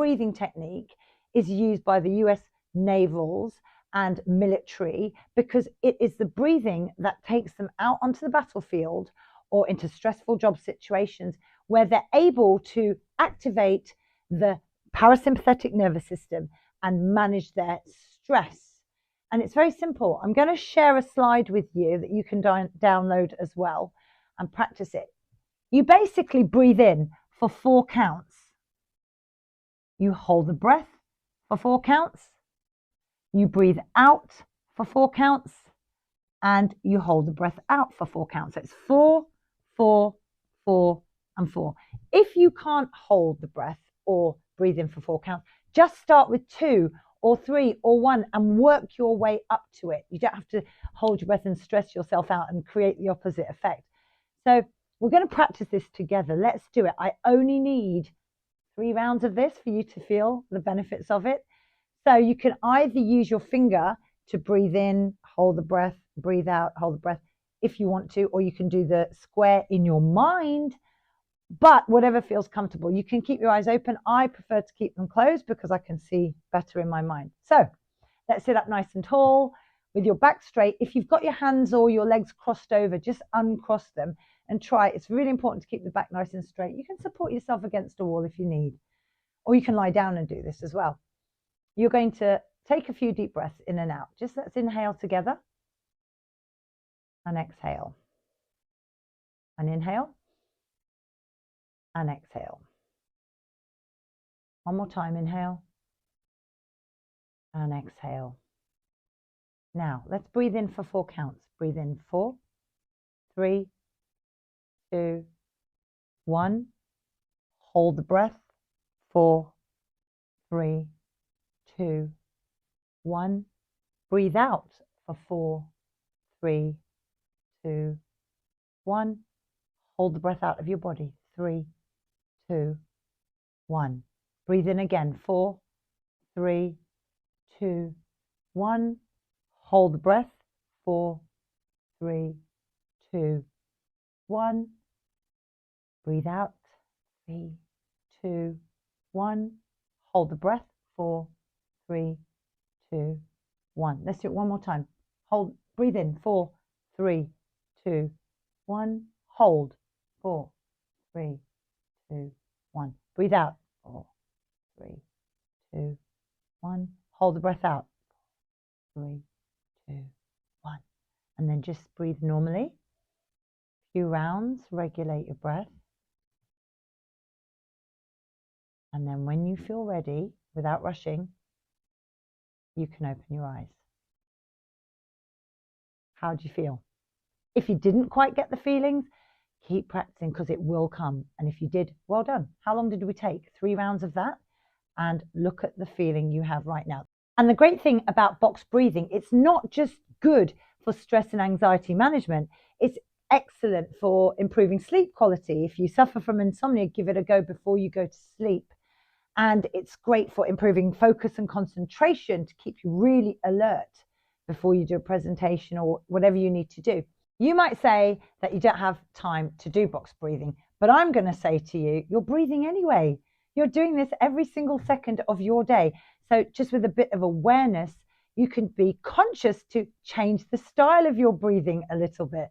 breathing technique is used by the US navals and military because it is the breathing that takes them out onto the battlefield or into stressful job situations where they're able to activate the parasympathetic nervous system and manage their stress. And it's very simple. I'm going to share a slide with you that you can download as well and practice it. You basically breathe in for 4 counts. You hold the breath for 4 counts. You breathe out for 4 counts. And you hold the breath out for 4 counts. So it's 4, 4, 4, and 4. If you can't hold the breath or breathe in for 4 counts, just start with 2 or 3 or 1 and work your way up to it. You don't have to hold your breath and stress yourself out and create the opposite effect. So we're going to practice this together. Let's do it. I only need 3 rounds of this for you to feel the benefits of it. So you can either use your finger to breathe in, hold the breath, breathe out, hold the breath if you want to, or you can do the square in your mind, but whatever feels comfortable. You can keep your eyes open. I prefer to keep them closed because I can see better in my mind. So let's sit up nice and tall with your back straight. If you've got your hands or your legs crossed over, just uncross them and try. It's really important to keep the back nice and straight. You can support yourself against a wall if you need, or you can lie down and do this as well. You're going to take a few deep breaths in and out. Just let's inhale together and exhale. And inhale and exhale. One more time, inhale and exhale. Now, let's breathe in for 4 counts. Breathe in 4, 3, 2, 1. Hold the breath. 4, 3, 2, 1. Breathe out for 4, 3, 2, 1. Hold the breath out of your body. 3, 2, 1. Breathe in again. 4, 3, 2, 1. Hold the breath. 4, 3, 2, 1. Breathe out. 3, 2, 1. Hold the breath. 4, 3, 2, 1. Let's do it one more time. Hold. Breathe in. 4, 3, 2, 1. Hold. 4, 3, 2, 1. Breathe out. 4, 3, 2, 1. Hold the breath out. 3, 2, 1. And then just breathe normally. A few rounds. Regulate your breath. And then when you feel ready, without rushing, you can open your eyes. How do you feel? If you didn't quite get the feelings, keep practicing because it will come. And if you did, well done. How long did we take? 3 rounds of that? And look at the feeling you have right now. And the great thing about box breathing, it's not just good for stress and anxiety management. It's excellent for improving sleep quality. If you suffer from insomnia, give it a go before you go to sleep. And it's great for improving focus and concentration to keep you really alert before you do a presentation or whatever you need to do. You might say that you don't have time to do box breathing, but I'm going to say to you, you're breathing anyway. You're doing this every single second of your day. So just with a bit of awareness, you can be conscious to change the style of your breathing a little bit.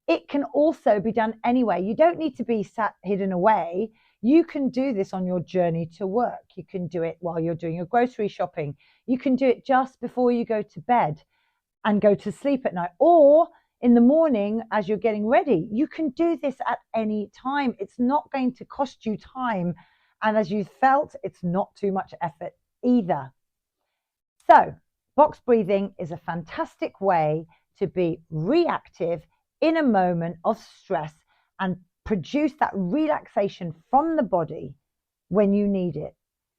It can also be done anyway. You don't need to be sat hidden away. You can do this on your journey to work. You can do it while you're doing your grocery shopping. You can do it just before you go to bed and go to sleep at night, or in the morning as you're getting ready. You can do this at any time. It's not going to cost you time. And as you felt, it's not too much effort either. So box breathing is a fantastic way to be reactive in a moment of stress and produce that relaxation from the body when you need it.